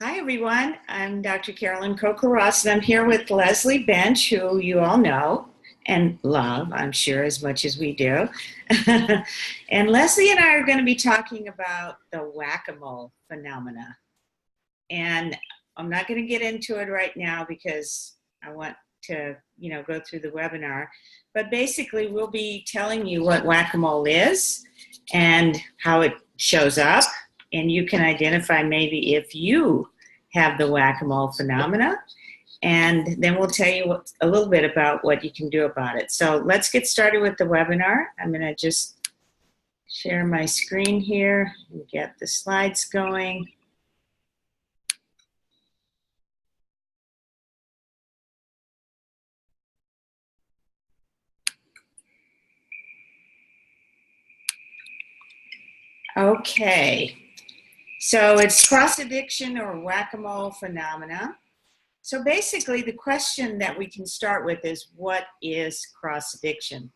Hi, everyone. I'm Dr. Carolyn Ross, and I'm here with Leslie Bench, who you all know and love, I'm sure, as much as we do. And Leslie and I are going to be talking about the whack-a-mole phenomena. And I'm not going to get into it right now because I want to, go through the webinar. But basically, we'll be telling you what whack-a-mole is and how it shows up. And you can identify maybe if you have the whack-a-mole phenomena. And then we'll tell you a little bit about what you can do about it. So let's get started with the webinar. I'm going to just share my screen here and get the slides going. Okay, so it's cross-addiction or whack-a-mole phenomena. So basically the question that we can start with is, what is cross-addiction?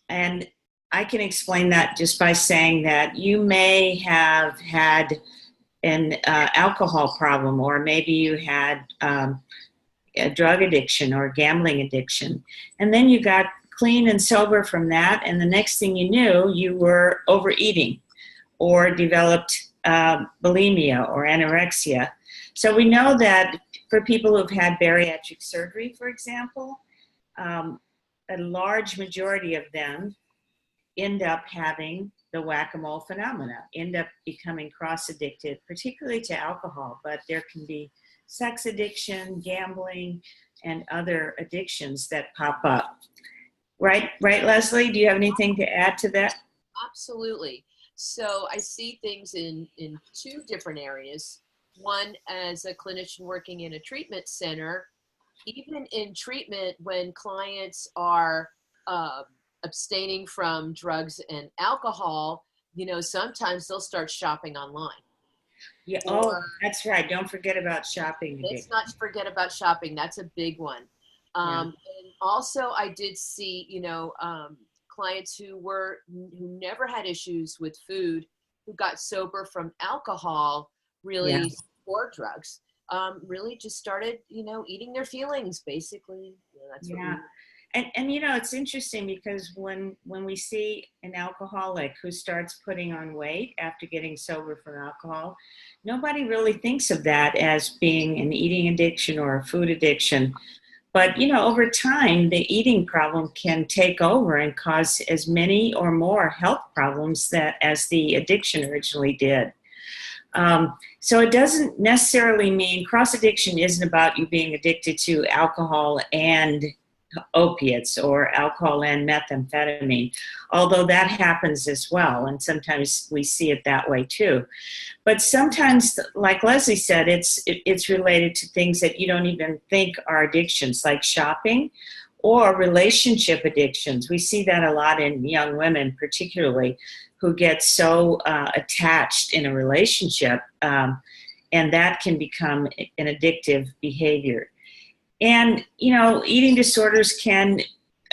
And I can explain that just by saying that you may have had an alcohol problem, or maybe you had a drug addiction or gambling addiction, and then you got clean and sober from that, and the next thing you knew, you were overeating or developed bulimia or anorexia. So we know that for people who've had bariatric surgery, for example, a large majority of them end up having the whack-a-mole phenomena, end up becoming cross-addicted, particularly to alcohol, but there can be sex addiction, gambling, and other addictions that pop up. Right, Leslie? Do you have anything to add to that? Absolutely. So I see things in two different areas. One, as a clinician working in a treatment center, even in treatment when clients are abstaining from drugs and alcohol, sometimes they'll start shopping online. Yeah. Oh, that's right. Don't forget about shopping. Let's not forget about shopping. That's a big one. And also I did see, clients who never had issues with food, who got sober from alcohol, really, or drugs, really just started, eating their feelings, basically. That's what and it's interesting because when we see an alcoholic who starts putting on weight after getting sober from alcohol, nobody really thinks of that as being an eating addiction or a food addiction. But, over time, the eating problem can take over and cause as many or more health problems as the addiction originally did. So it doesn't necessarily mean cross-addiction isn't about you being addicted to alcohol and opiates or alcohol and methamphetamine, although that happens as well, and sometimes we see it that way too. But sometimes, like Leslie said, it's related to things that you don't even think are addictions, like shopping or relationship addictions. We see that a lot in young women, particularly, who get so attached in a relationship, and that can become an addictive behavior. And, eating disorders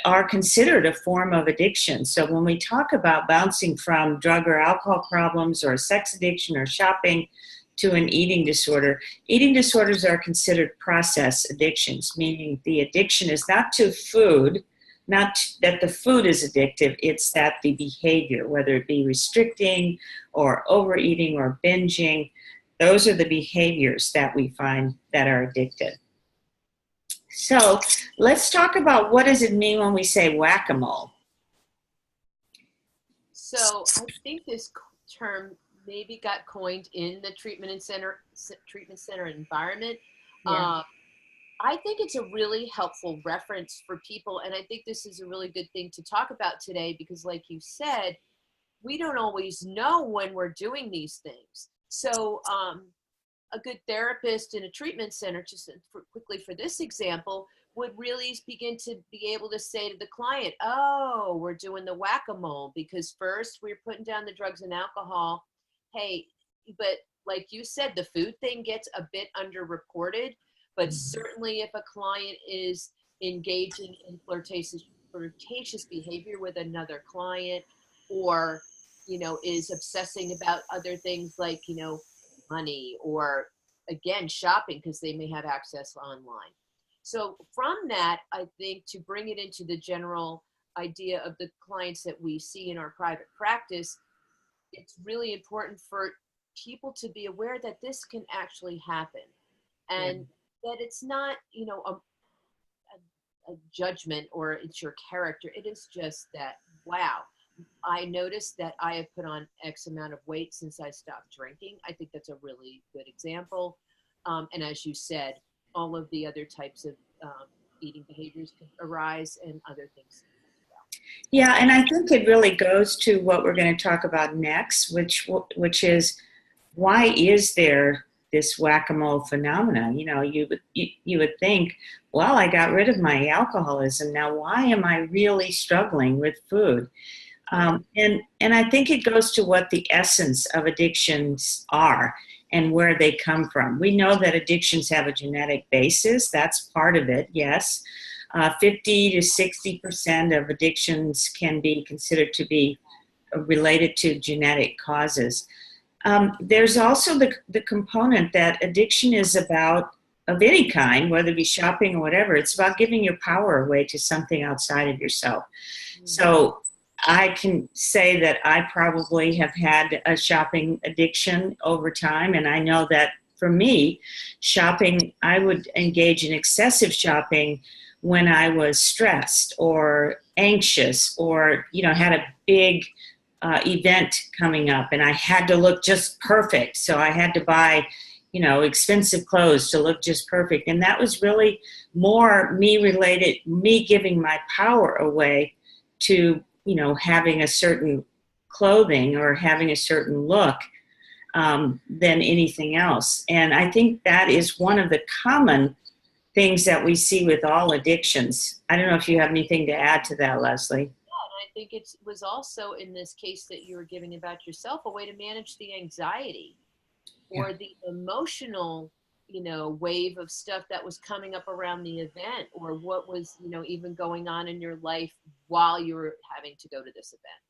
are considered a form of addiction. So when we talk about bouncing from drug or alcohol problems or sex addiction or shopping to an eating disorders are considered process addictions, meaning the addiction is not to food, not that the food is addictive, it's that the behavior, whether it be restricting or overeating or binging, those are the behaviors that we find that are addictive. So let's talk about, what does it mean when we say whack-a-mole? So I think this term maybe got coined in the treatment center environment. Yeah. I think it's a really helpful reference for people, and I think this is a really good thing to talk about today because, like you said, we don't always know when we're doing these things. So a good therapist in a treatment center, just quickly for this example, would really begin to be able to say to the client, oh, we're doing the whack-a-mole because first we're putting down the drugs and alcohol. Hey, but like you said, the food thing gets a bit underreported, but certainly if a client is engaging in flirtatious behavior with another client, or, is obsessing about other things like, money or again, shopping because they may have access online. So from that, I think to bring it into the general idea of the clients that we see in our private practice, it's really important for people to be aware that this can actually happen, and that it's not, a judgment or it's your character. It is just that, wow, I noticed that I have put on X amount of weight since I stopped drinking. I think that's a really good example. And as you said, all of the other types of eating behaviors can arise and other things. Yeah, and I think it really goes to what we're going to talk about next, which is, why is there this whack-a-mole phenomena? You would think, well, I got rid of my alcoholism. Now, why am I really struggling with food? And I think it goes to what the essence of addictions are and where they come from. We know that addictions have a genetic basis. That's part of it, yes. 50 to 60% of addictions can be considered to be related to genetic causes. There's also the component that addiction is about, of any kind, whether it be shopping or whatever, it's about giving your power away to something outside of yourself. So I can say that I probably have had a shopping addiction over time, and I know that for me, shopping, I would engage in excessive shopping when I was stressed or anxious or, had a big event coming up and I had to look just perfect. So I had to buy, expensive clothes to look just perfect. And that was really more me giving my power away to, having a certain clothing or having a certain look than anything else. And I think that is one of the common things that we see with all addictions. I don't know if you have anything to add to that, Leslie. I think it was also, in this case that you were giving about yourself, a way to manage the anxiety or the emotional, wave of stuff that was coming up around the event, or what was, even going on in your life while you were having to go to this event.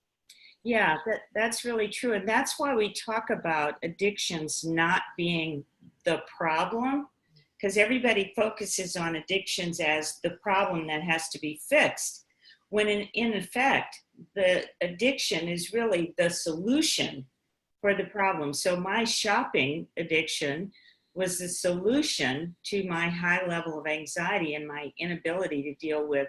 Yeah, that's really true. And that's why we talk about addictions not being the problem, because everybody focuses on addictions as the problem that has to be fixed, when in effect, the addiction is really the solution for the problem. So my shopping addiction was the solution to my high level of anxiety and my inability to deal with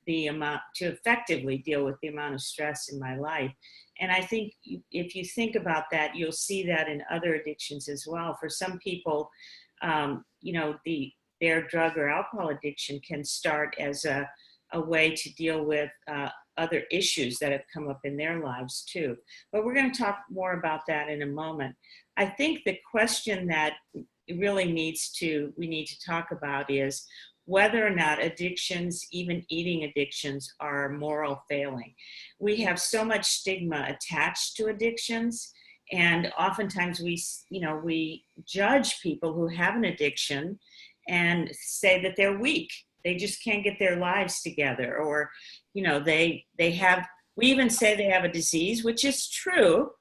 to effectively deal with the amount of stress in my life. And I think if you think about that, you'll see that in other addictions as well. For some people, their drug or alcohol addiction can start as a way to deal with other issues that have come up in their lives too. But we're going to talk more about that in a moment. I think the question that really we need to talk about is whether or not addictions, even eating addictions, are a moral failing. We have so much stigma attached to addictions, and oftentimes we judge people who have an addiction and say that they're weak. They just can't get their lives together, or we even say they have a disease, which is true,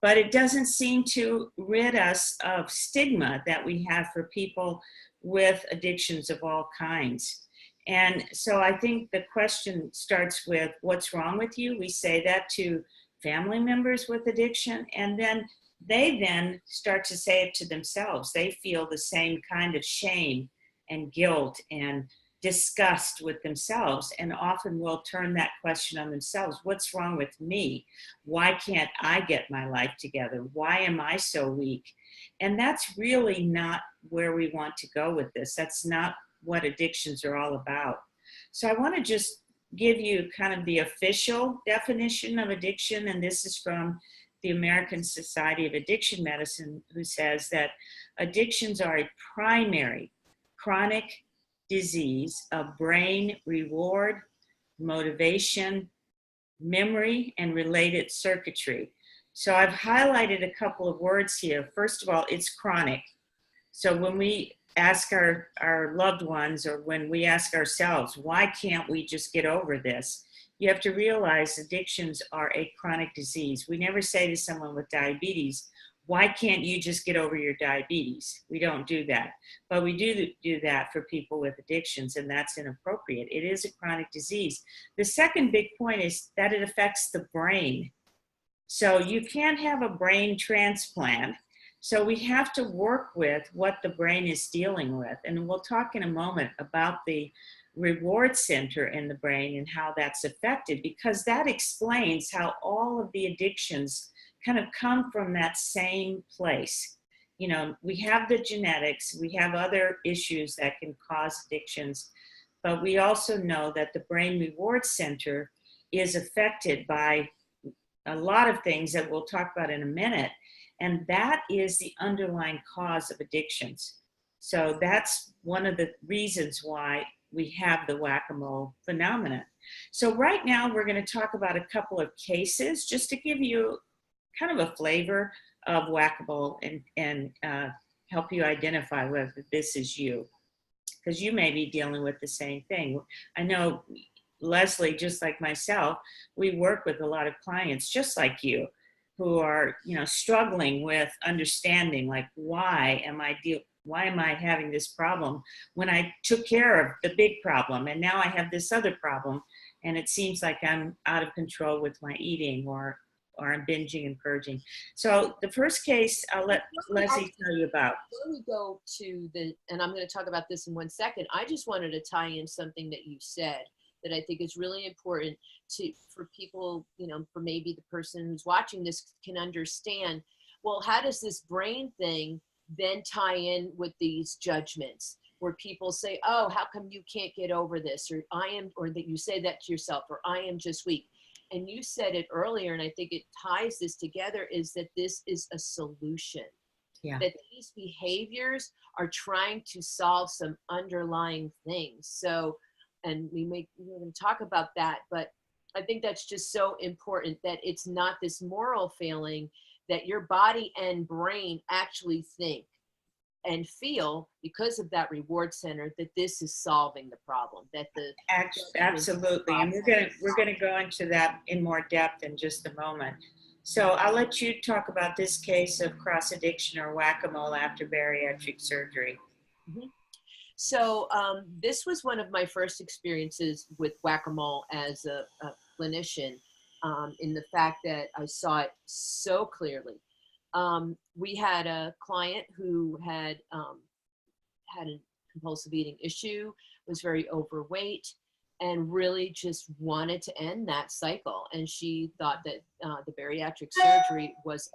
but it doesn't seem to rid us of stigma that we have for people with addictions of all kinds. And so I think the question starts with, what's wrong with you? We say that to family members with addiction, and then they start to say it to themselves. They feel the same kind of shame and guilt and disgust with themselves, and often will turn that question on themselves. What's wrong with me? Why can't I get my life together? Why am I so weak? And that's really not where we want to go with this. That's not what addictions are all about. So I want to just give you kind of the official definition of addiction, and this is from the American Society of Addiction Medicine, who says that addictions are a primary chronic disease of brain reward, motivation, memory, and related circuitry. So I've highlighted a couple of words here. First of all, it's chronic. So when we ask our loved ones, or when we ask ourselves, why can't we just get over this? You have to realize addictions are a chronic disease. We never say to someone with diabetes, why can't you just get over your diabetes? We don't do that. But we do that for people with addictions, and that's inappropriate. It is a chronic disease. The second big point is that it affects the brain. So you can't have a brain transplant. So we have to work with what the brain is dealing with. And we'll talk in a moment about the reward center in the brain and how that's affected, because that explains how all of the addictions kind of come from that same place. You know, we have the genetics, we have other issues that can cause addictions, but we also know that the brain reward center is affected by a lot of things that we'll talk about in a minute. And that is the underlying cause of addictions. So that's one of the reasons why we have the whack-a-mole phenomenon. So right now we're going to talk about a couple of cases just to give you kind of a flavor of whack-a-mole and help you identify whether this is you, because you may be dealing with the same thing. I know Leslie, just like myself, we work with a lot of clients just like you who are, you know, struggling with understanding, like, why am I having this problem when I took care of the big problem and now I have this other problem and it seems like I'm out of control with my eating or I'm binging and purging. So the first case I'll let Leslie tell you about. Before we go to and I'm going to talk about this in 1 second, I just wanted to tie in something that you said that I think is really important for people, you know, for maybe the person who's watching this can understand, well, how does this brain thing then tie in with these judgments where people say, oh, how come you can't get over this? Or that you say that to yourself, or I am just weak. And you said it earlier, and I think it ties this together, is that this is a solution. Yeah. That these behaviors are trying to solve some underlying things. So, and we're going to talk about that, but I think that's just so important, that it's not this moral failing, that your body and brain actually think and feel because of that reward center that this is solving the problem, that the absolutely. And we're going to go into that in more depth in just a moment. So I'll let you talk about this case of cross addiction or whack-a-mole after bariatric surgery. Mm-hmm. So this was one of my first experiences with whack-a-mole as a clinician, in the fact that I saw it so clearly. We had a client who had a compulsive eating issue, was very overweight, and really just wanted to end that cycle. And she thought that the bariatric surgery was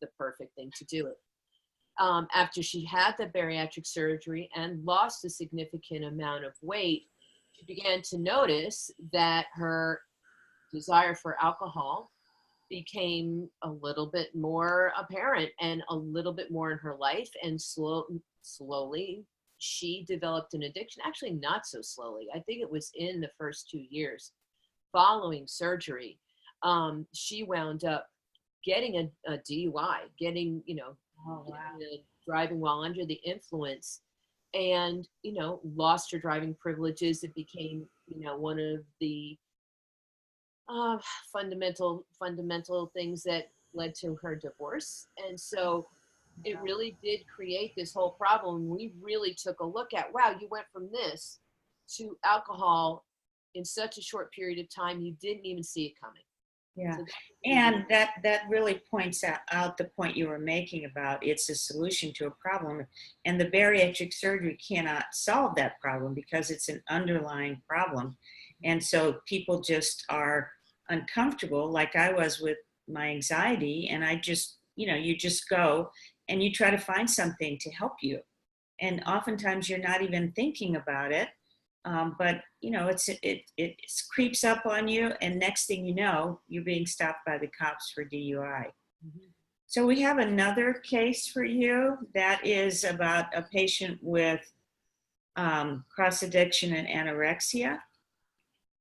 the perfect thing to do it. After she had the bariatric surgery and lost a significant amount of weight, she began to notice that her desire for alcohol became a little bit more apparent and a little bit more in her life. And slowly she developed an addiction. Actually, not so slowly. I think it was in the first 2 years following surgery. She wound up getting a DUI, getting, Oh, wow. driving while under the influence, and, lost her driving privileges. It became, one of the fundamental things that led to her divorce. And so it really did create this whole problem. We really took a look at, wow, you went from this to alcohol in such a short period of time, you didn't even see it coming. Yeah, and that really points out the point you were making about it's a solution to a problem, and the bariatric surgery cannot solve that problem because it's an underlying problem. And so people just are uncomfortable, like I was with my anxiety, and I just, you just go and you try to find something to help you. And oftentimes you're not even thinking about it. But it creeps up on you, and next thing you know, you're being stopped by the cops for DUI. Mm-hmm. So we have another case for you that is about a patient with cross addiction and anorexia.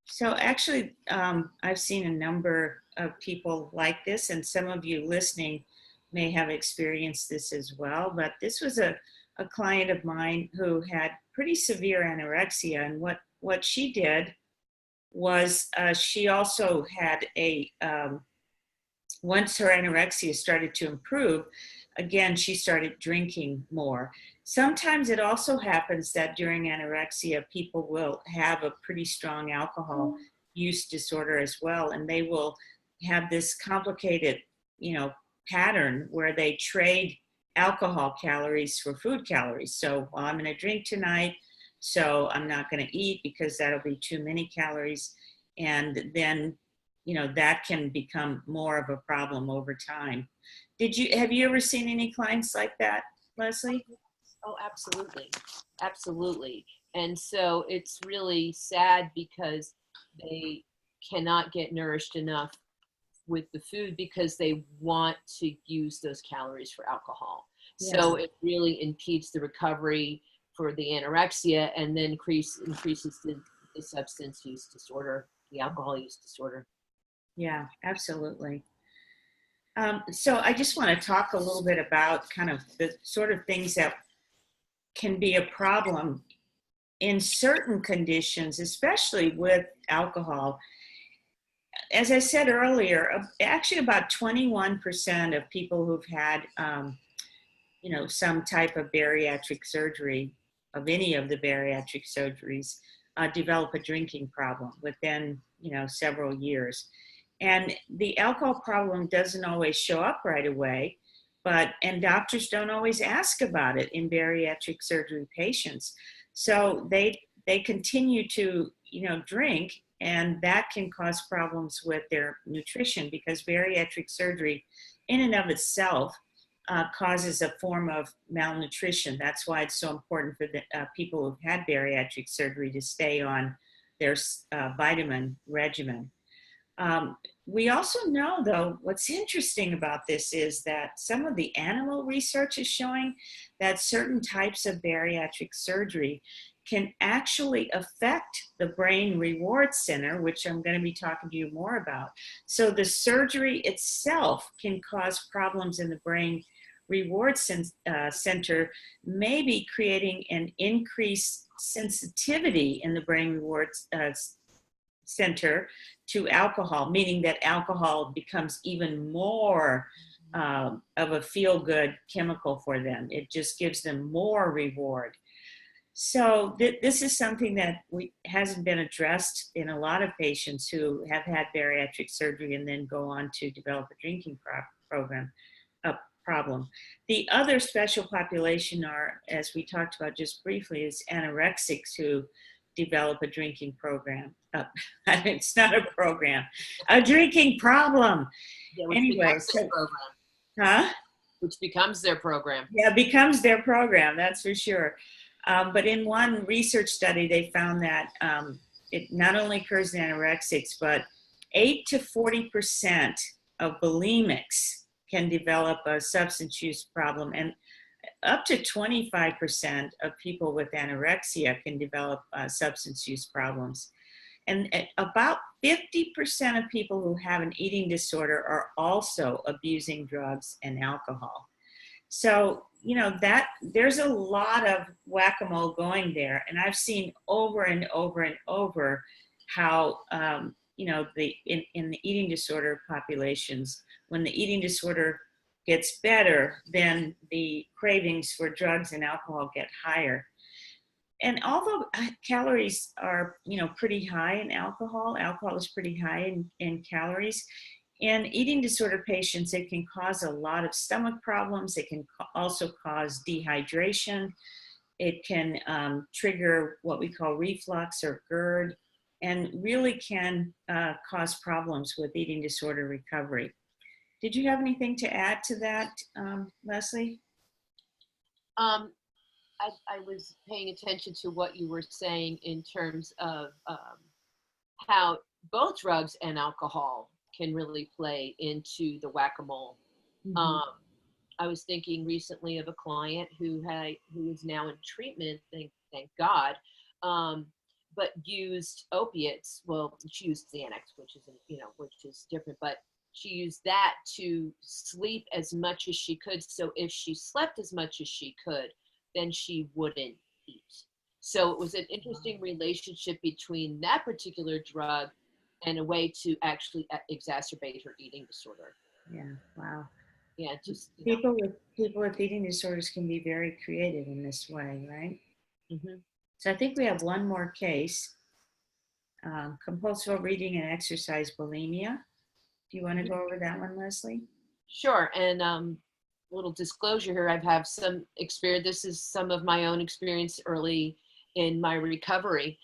So actually, I've seen a number of people like this, and some of you listening may have experienced this as well. But this was a client of mine who had pretty severe anorexia, and what she did was she also had once her anorexia started to improve, again, she started drinking more. Sometimes it also happens that during anorexia, people will have a pretty strong alcohol use disorder as well, and they will have this complicated, pattern where they trade alcohol calories for food calories. So, well, I'm going to drink tonight, so I'm not going to eat because that'll be too many calories. And then, that can become more of a problem over time. Have you ever seen any clients like that, Leslie? Oh, absolutely. Absolutely. And so it's really sad because they cannot get nourished enough with the food because they want to use those calories for alcohol. Yeah. So it really impedes the recovery for the anorexia and then increases the substance use disorder, the alcohol use disorder. Yeah, absolutely. So I just want to talk a little bit about kind of the sort of things that can be a problem in certain conditions, especially with alcohol. As I said earlier, actually about 21% of people who've had, some type of bariatric surgery, of any of the bariatric surgeries, develop a drinking problem within, several years. And the alcohol problem doesn't always show up right away, and doctors don't always ask about it in bariatric surgery patients. So they continue to, drink, and that can cause problems with their nutrition because bariatric surgery in and of itself causes a form of malnutrition. That's why it's so important for the people who've had bariatric surgery to stay on their vitamin regimen. We also know, though, what's interesting about this is that some of the animal research is showing that certain types of bariatric surgery can actually affect the brain reward center, which I'm going to be talking to you more about. So the surgery itself can cause problems in the brain reward center, maybe creating an increased sensitivity in the brain reward center to alcohol, meaning that alcohol becomes even more of a feel-good chemical for them. It just gives them more reward. So this is something that hasn't been addressed in a lot of patients who have had bariatric surgery and then go on to develop a drinking problem. The other special population are, as we talked about just briefly, is anorexics who develop a drinking program. It's not a program, a drinking problem. Yeah, Anyway, which becomes their program. Yeah, becomes their program, that's for sure. But in one research study, they found that it not only occurs in anorexics, but 8 to 40% of bulimics can develop a substance use problem, and up to 25% of people with anorexia can develop substance use problems. And about 50% of people who have an eating disorder are also abusing drugs and alcohol. So, that there's a lot of whack-a-mole going there. And I've seen over and over and over how, in the eating disorder populations, when the eating disorder gets better, then the cravings for drugs and alcohol get higher. And although calories are, pretty high in alcohol is pretty high in calories. In eating disorder patients, it can cause a lot of stomach problems. It can also cause dehydration. It can trigger what we call reflux or GERD, and really can cause problems with eating disorder recovery. Did you have anything to add to that, Leslie? I was paying attention to what you were saying in terms of how both drugs and alcohol can really play into the whack-a-mole. Mm-hmm. I was thinking recently of a client who is now in treatment, thank God, but used opiates. Well, she used Xanax, which is different, but she used that to sleep as much as she could. So if she slept as much as she could, then she wouldn't eat. So it was an interesting relationship between that particular drug and a way to actually exacerbate her eating disorder. Yeah, wow. Yeah, just, People with eating disorders can be very creative in this way, right? Mhm. So I think we have one more case, compulsive overeating and exercise bulimia. Do you want to go over that one, Leslie? Sure. And little disclosure here, I've had some experience. This is some of my own experience early in my recovery.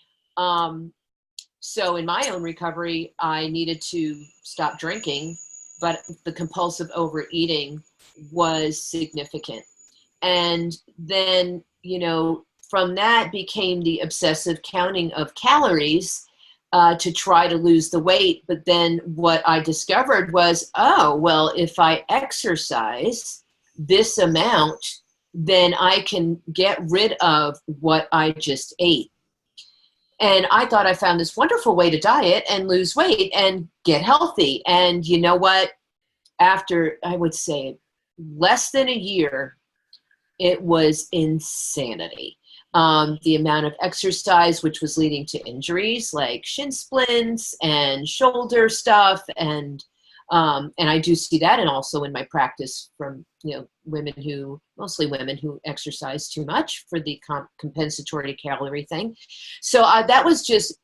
So in my own recovery, I needed to stop drinking, but the compulsive overeating was significant. And then, from that became the obsessive counting of calories to try to lose the weight. But then what I discovered was, oh, well, if I exercise this amount, then I can get rid of what I just ate. And I thought I found this wonderful way to diet and lose weight and get healthy. And you know what? After, I would say, less than a year, it was insanity. The amount of exercise, which was leading to injuries like shin splints and shoulder stuff, and I do see that, and also in my practice from mostly women who exercise too much for the compensatory calorie thing. So that was just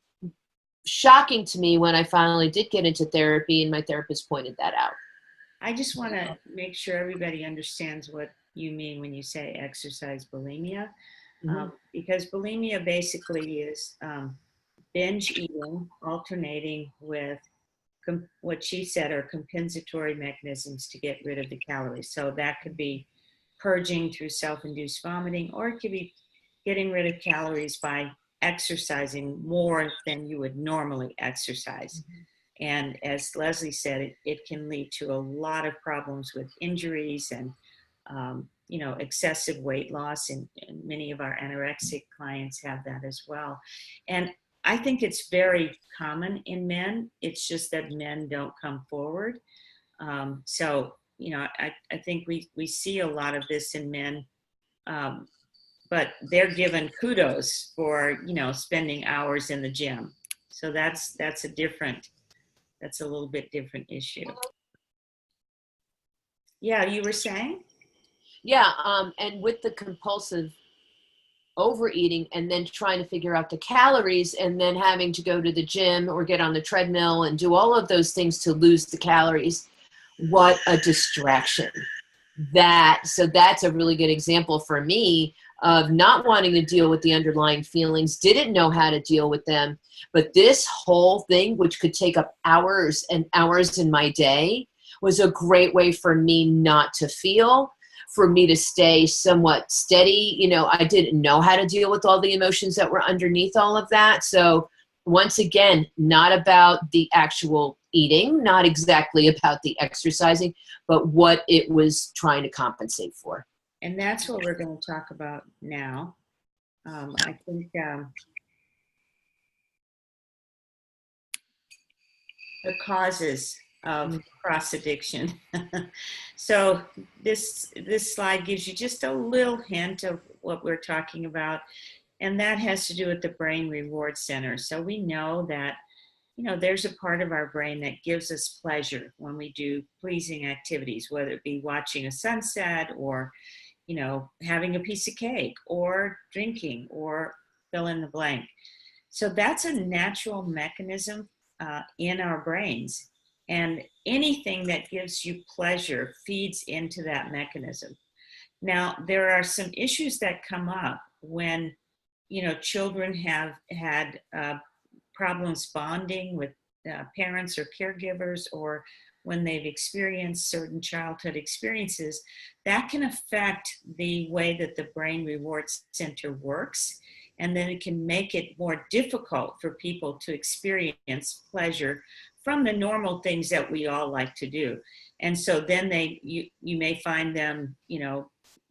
shocking to me when I finally did get into therapy, and my therapist pointed that out. I just want to make sure everybody understands what you mean when you say exercise bulimia, because bulimia basically is binge eating alternating with what she said are compensatory mechanisms to get rid of the calories. So that could be purging through self-induced vomiting, or it could be getting rid of calories by exercising more than you would normally exercise. And as Leslie said, it can lead to a lot of problems with injuries and, excessive weight loss. And many of our anorexic clients have that as well. And I think it's very common in men. It's just that men don't come forward. I think we see a lot of this in men, but they're given kudos for, spending hours in the gym. So that's a little bit different issue. Yeah, you were saying? Yeah, and with the compulsive overeating and then trying to figure out the calories and then having to go to the gym or get on the treadmill and do all of those things to lose the calories, what a distraction. So that's a really good example for me of not wanting to deal with the underlying feelings, didn't know how to deal with them. But this whole thing, which could take up hours and hours in my day, was a great way for me not to feel, for me to stay somewhat steady. I didn't know how to deal with all the emotions that were underneath all of that. So once again, not about the actual eating, not exactly about the exercising, but what it was trying to compensate for. And that's what we're going to talk about now. I think the causes of cross addiction. So this slide gives you just a little hint of what we're talking about, and that has to do with the brain reward center. So we know that there's a part of our brain that gives us pleasure when we do pleasing activities, whether it be watching a sunset or having a piece of cake or drinking or fill in the blank. So that's a natural mechanism in our brains. And anything that gives you pleasure feeds into that mechanism. Now, there are some issues that come up when, children have had problems bonding with parents or caregivers, or when they've experienced certain childhood experiences, that can affect the way that the brain reward center works. And then it can make it more difficult for people to experience pleasure from the normal things that we all like to do. And so then you may find them,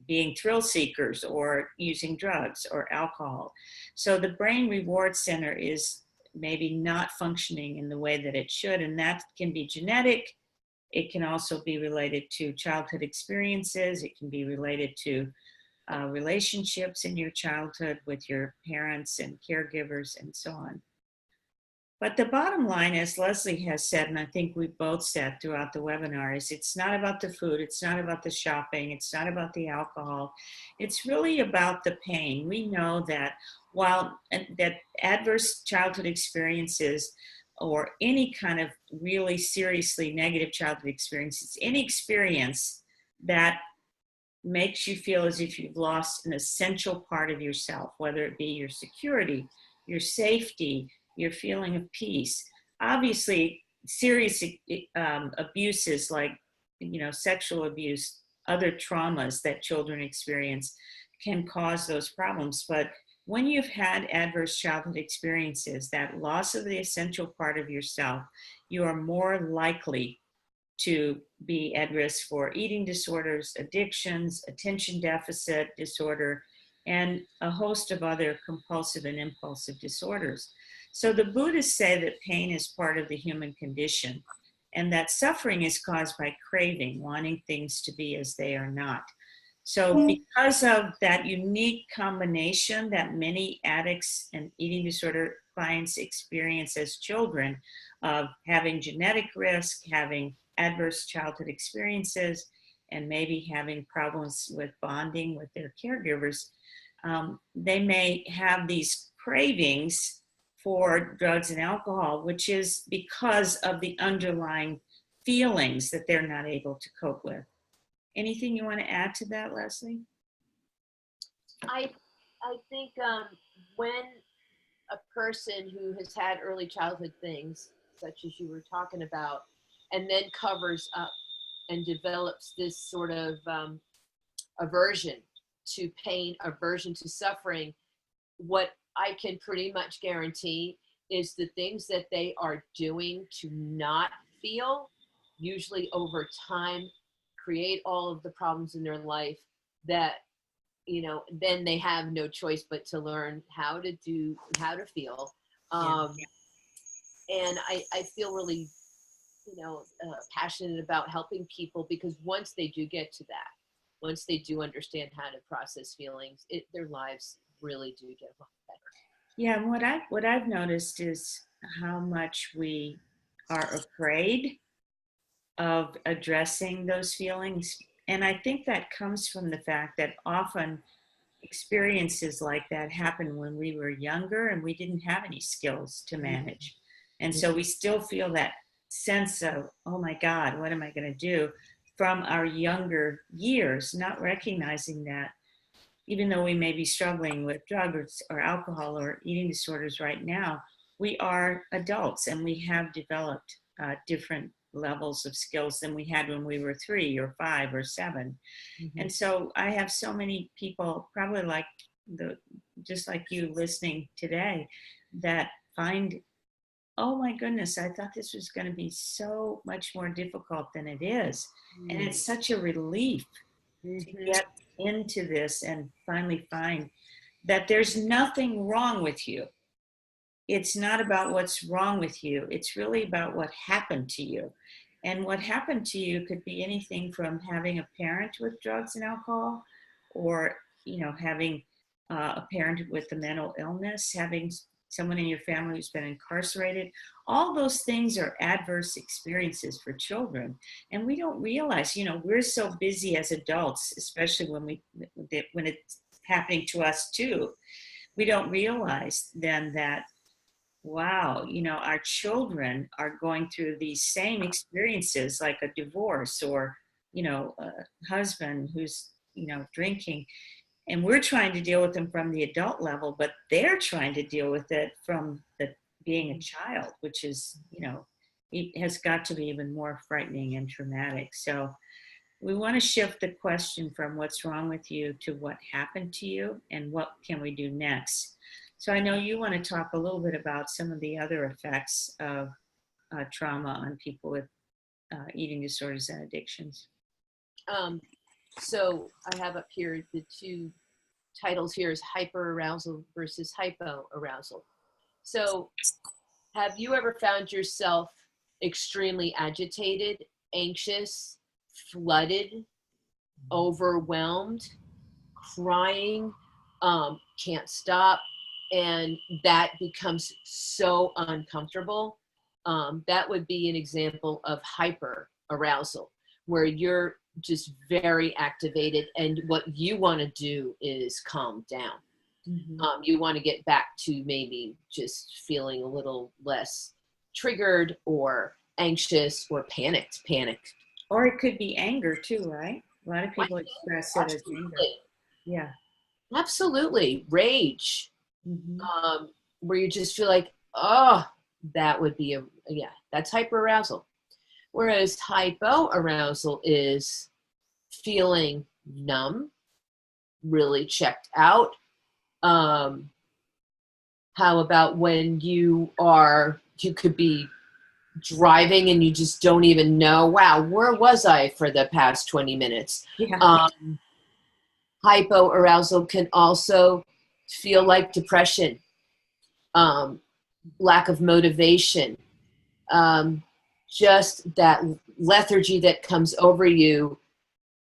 being thrill seekers or using drugs or alcohol. So the brain reward center is maybe not functioning in the way that it should, and that can be genetic. It can also be related to childhood experiences. It can be related to relationships in your childhood with your parents and caregivers and so on. But the bottom line, as Leslie has said, and I think we both said throughout the webinar, is it's not about the food, it's not about the shopping, it's not about the alcohol. It's really about the pain. We know that while that adverse childhood experiences or any kind of really seriously negative childhood experiences, any experience that makes you feel as if you've lost an essential part of yourself, whether it be your security, your safety, your feeling of peace. Obviously, serious abuses like, sexual abuse, other traumas that children experience can cause those problems. But when you've had adverse childhood experiences, that loss of the essential part of yourself, you are more likely to be at risk for eating disorders, addictions, attention deficit disorder, and a host of other compulsive and impulsive disorders. So the Buddhists say that pain is part of the human condition and that suffering is caused by craving, wanting things to be as they are not. So because of that unique combination that many addicts and eating disorder clients experience as children of having genetic risk, having adverse childhood experiences, and maybe having problems with bonding with their caregivers, they may have these cravings for drugs and alcohol, which is because of the underlying feelings that they're not able to cope with. Anything you want to add to that, Leslie? I think when a person who has had early childhood things, such as you were talking about, and then covers up and develops this sort of aversion to pain, aversion to suffering, what I can pretty much guarantee is the things that they are doing to not feel, usually over time, create all of the problems in their life that, then they have no choice but to learn how to feel. And I feel really, passionate about helping people, because once they do get to that, once they do understand how to process feelings, their lives really do get a lot better. Yeah, and what I've noticed is how much we are afraid of addressing those feelings. And I think that comes from the fact that often experiences like that happen when we were younger and we didn't have any skills to manage. And so we still feel that sense of, oh my God, what am I going to do, from our younger years, not recognizing that even though we may be struggling with drugs or alcohol or eating disorders right now, we are adults and we have developed different levels of skills than we had when we were 3 or 5 or 7. And so I have so many people, probably just like you listening today, that find, oh my goodness, I thought this was going to be so much more difficult than it is. And it's such a relief to get into this and finally find that there's nothing wrong with you. It's not about what's wrong with you. It's really about what happened to you. And what happened to you could be anything from having a parent with drugs and alcohol, or, having a parent with a mental illness, having someone in your family who's been incarcerated. All those things are adverse experiences for children. And we don't realize, we're so busy as adults, especially when it's happening to us too. We don't realize then that, wow, our children are going through these same experiences, like a divorce or, a husband who's, drinking. And we're trying to deal with them from the adult level, but they're trying to deal with it from being a child, which is, it has got to be even more frightening and traumatic. So we want to shift the question from what's wrong with you to what happened to you and what can we do next. So I know you want to talk a little bit about some of the other effects of trauma on people with eating disorders and addictions. So I have up here the two titles here is hyperarousal versus hypoarousal. So have you ever found yourself extremely agitated, anxious, flooded, overwhelmed, crying, can't stop, and that becomes so uncomfortable. That would be an example of hyper arousal, where you're just very activated, and what you want to do is calm down. You want to get back to maybe just feeling a little less triggered or anxious or panicked. Or it could be anger too, right? A lot of people express it as anger. Yeah. Absolutely. Rage. Where you just feel like, oh, that would be that's hyperarousal. Whereas hypoarousal is feeling numb, really checked out. How about when you could be driving and you just don't even know, wow, where was I for the past 20 minutes? Yeah. Hypoarousal can also feel like depression, lack of motivation, just that lethargy that comes over you,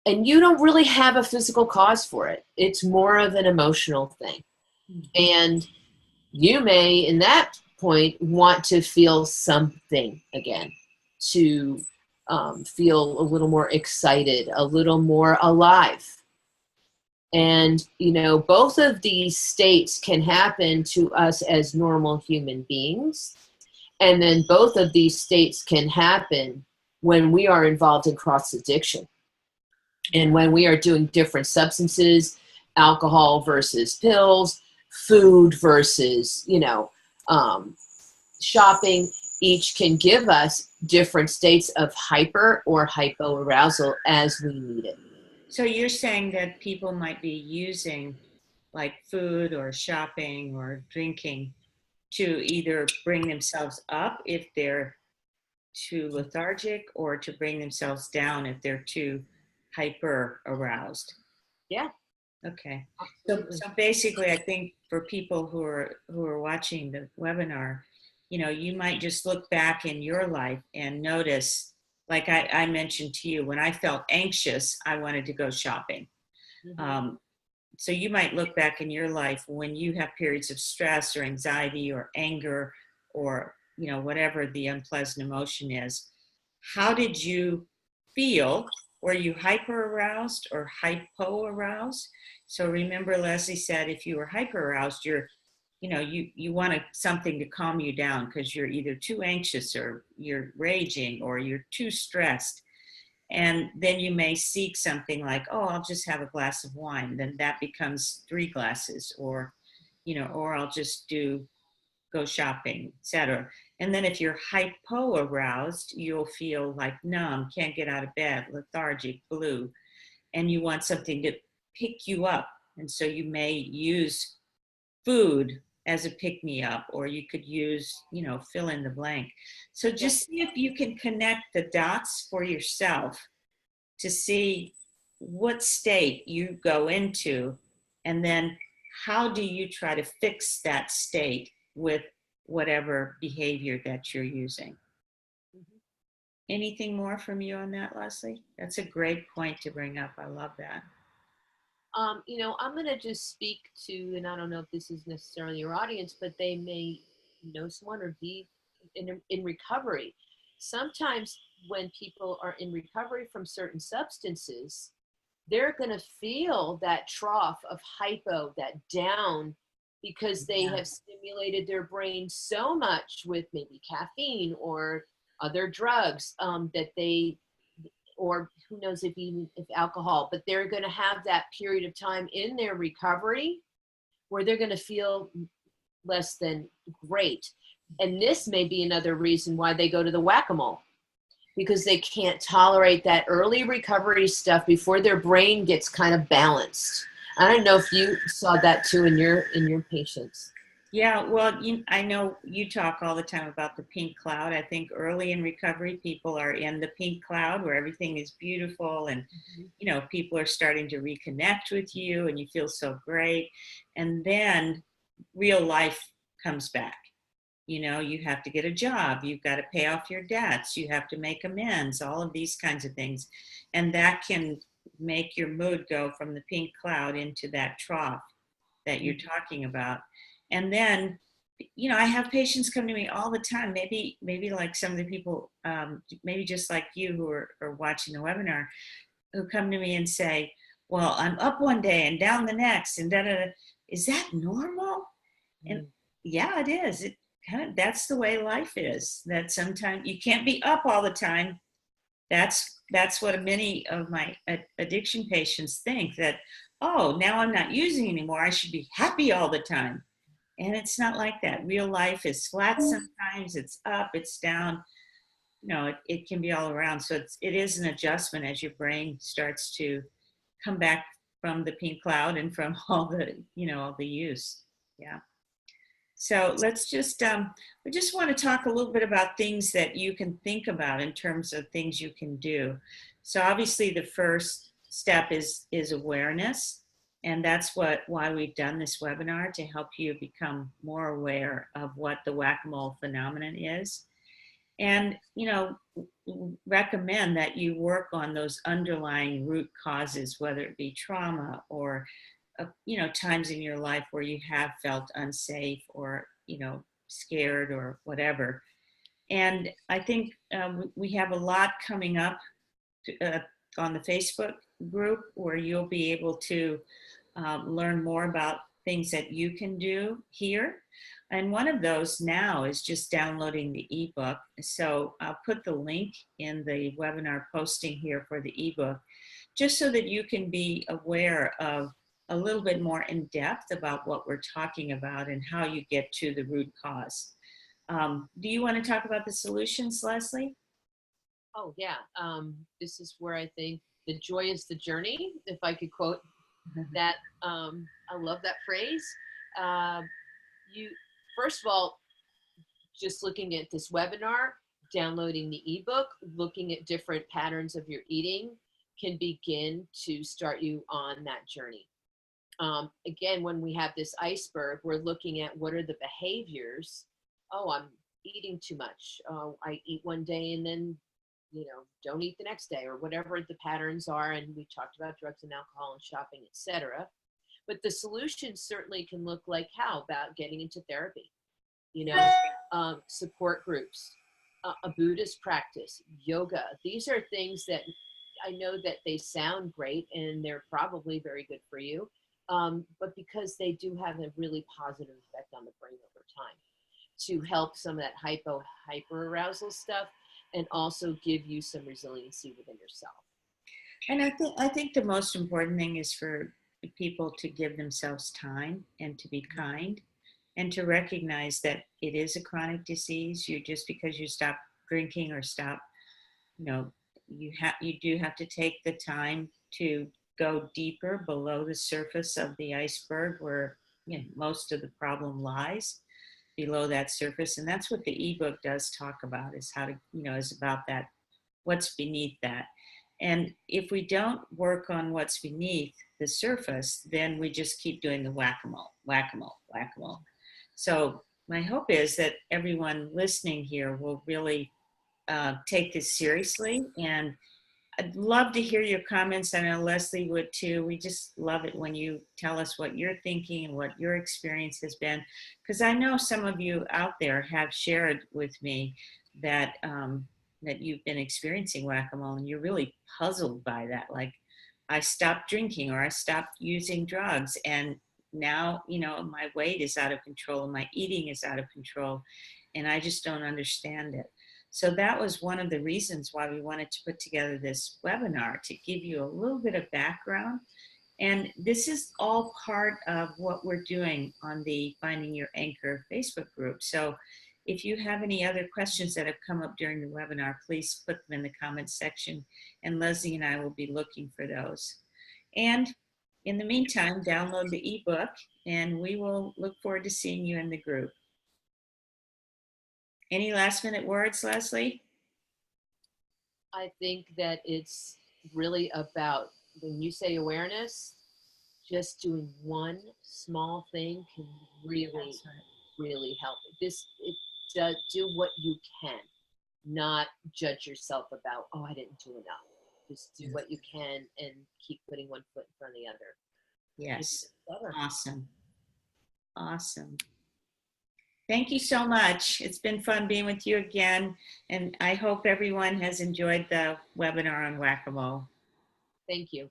and you don't really have a physical cause for it. It's more of an emotional thing. And you may, in that point, want to feel something again, to feel a little more excited, a little more alive. And, both of these states can happen to us as normal human beings. And then both of these states can happen when we are involved in cross addiction. And when we are doing different substances, alcohol versus pills, food versus, shopping, each can give us different states of hyper or hypoarousal as we need it. So you're saying that people might be using like food or shopping or drinking to either bring themselves up if they're too lethargic, or to bring themselves down if they're too hyper aroused. Yeah. Okay. So basically, I think for people who are watching the webinar, you might just look back in your life and notice, like I mentioned to you, when I felt anxious, I wanted to go shopping. So you might look back in your life when you have periods of stress or anxiety or anger or, whatever the unpleasant emotion is. How did you feel? Were you hyper aroused or hypo aroused? So remember, Leslie said if you were hyper aroused, you want something to calm you down because you're either too anxious or you're raging or you're too stressed. And then you may seek something like, oh, I'll just have a glass of wine. Then that becomes 3 glasses, or I'll just go shopping, etc. And then if you're hypo aroused, you'll feel like numb, can't get out of bed, lethargic, blue, and you want something to pick you up. And so you may use food as a pick me up, or you could use, fill in the blank. So just see if you can connect the dots for yourself to see what state you go into, and then how do you try to fix that state with whatever behavior that you're using. Anything more from you on that, Leslie? That's a great point to bring up. I love that. I'm going to just speak to, and I don't know if this is necessarily your audience, but they may know someone or be in recovery. Sometimes when people are in recovery from certain substances, they're going to feel that trough of hypo, that down, because they have stimulated their brain so much with maybe caffeine or other drugs or who knows if alcohol, but they're going to have that period of time in their recovery where they're going to feel less than great. And this may be another reason why they go to the Whackamole, because they can't tolerate that early recovery stuff before their brain gets kind of balanced. I don't know if you saw that too in your patients. Yeah, well, I know you talk all the time about the pink cloud. I think early in recovery, people are in the pink cloud where everything is beautiful and, people are starting to reconnect with you and you feel so great. And then real life comes back. You have to get a job. You've got to pay off your debts. You have to make amends, all of these kinds of things. And that can make your mood go from the pink cloud into that trough that you're talking about. And then, I have patients come to me all the time, maybe like some of the people, maybe just like you who are watching the webinar, who come to me and say, well, I'm up one day and down the next and da da da. Is that normal? And yeah, it is. It kind of, that's the way life is, that sometimes you can't be up all the time. That's what many of my addiction patients think, that, oh, now I'm not using anymore, I should be happy all the time. And it's not like that. Real life is flat sometimes, it's up, it's down. It can be all around. So it is an adjustment as your brain starts to come back from the pink cloud and from all the use. Yeah. So let's just, we just want to talk a little bit about things that you can think about in terms of things you can do. So obviously the first step is awareness. And that's why we've done this webinar, to help you become more aware of what the whack-a-mole phenomenon is. And, recommend that you work on those underlying root causes, whether it be trauma or times in your life where you have felt unsafe or, scared or whatever. And I think we have a lot coming up on the Facebook group, where you'll be able to learn more about things that you can do here. And one of those now is just downloading the ebook. So I'll put the link in the webinar posting here for the ebook, just so that you can be aware of a little bit more in depth about what we're talking about and how you get to the root cause. Do you want to talk about the solutions, Leslie? Oh, yeah. This is where I think the joy is the journey, if I could quote that. I love that phrase. First of all, just looking at this webinar, downloading the ebook, looking at different patterns of your eating can begin to start you on that journey. Again, when we have this iceberg, we're looking at what are the behaviors. Oh, I'm eating too much. Oh, I eat one day and then, don't eat the next day, or whatever the patterns are. And we talked about drugs and alcohol and shopping, etc. But the solution certainly can look like, how about getting into therapy, support groups, a Buddhist practice, yoga. These are things that I know that they sound great and they're probably very good for you. But because they do have a really positive effect on the brain over time, to help some of that hyper arousal stuff, and also give you some resiliency within yourself. And I think the most important thing is for people to give themselves time and to be kind, and to recognize that it is a chronic disease. Just because you stop drinking or stop, you do have to take the time to go deeper below the surface of the iceberg, where most of the problem lies below that surface. And that's what the ebook does talk about, is how to, is about that, what's beneath that. And if we don't work on what's beneath the surface, then we just keep doing the whack-a-mole, whack-a-mole, whack-a-mole. So my hope is that everyone listening here will really take this seriously. And I'd love to hear your comments. I know Leslie would too. We just love it when you tell us what you're thinking and what your experience has been. Because I know some of you out there have shared with me that that you've been experiencing whack-a-mole, and you're really puzzled by that. Like, I stopped drinking or I stopped using drugs, and now, my weight is out of control and my eating is out of control, and I just don't understand it. So that was one of the reasons why we wanted to put together this webinar, to give you a little bit of background. And this is all part of what we're doing on the Finding Your Anchor Facebook group. So if you have any other questions that have come up during the webinar, please put them in the comments section, and Leslie and I will be looking for those. And in the meantime, download the ebook, and we will look forward to seeing you in the group. Any last minute words, Leslie? I think that it's really about, when you say awareness, just doing one small thing can really, really help. Do what you can, not judge yourself about, oh, I didn't do enough. Just do what you can and keep putting one foot in front of the other. Yes. Awesome. Awesome. Thank you so much. It's been fun being with you again, and I hope everyone has enjoyed the webinar on Whackamole. Thank you.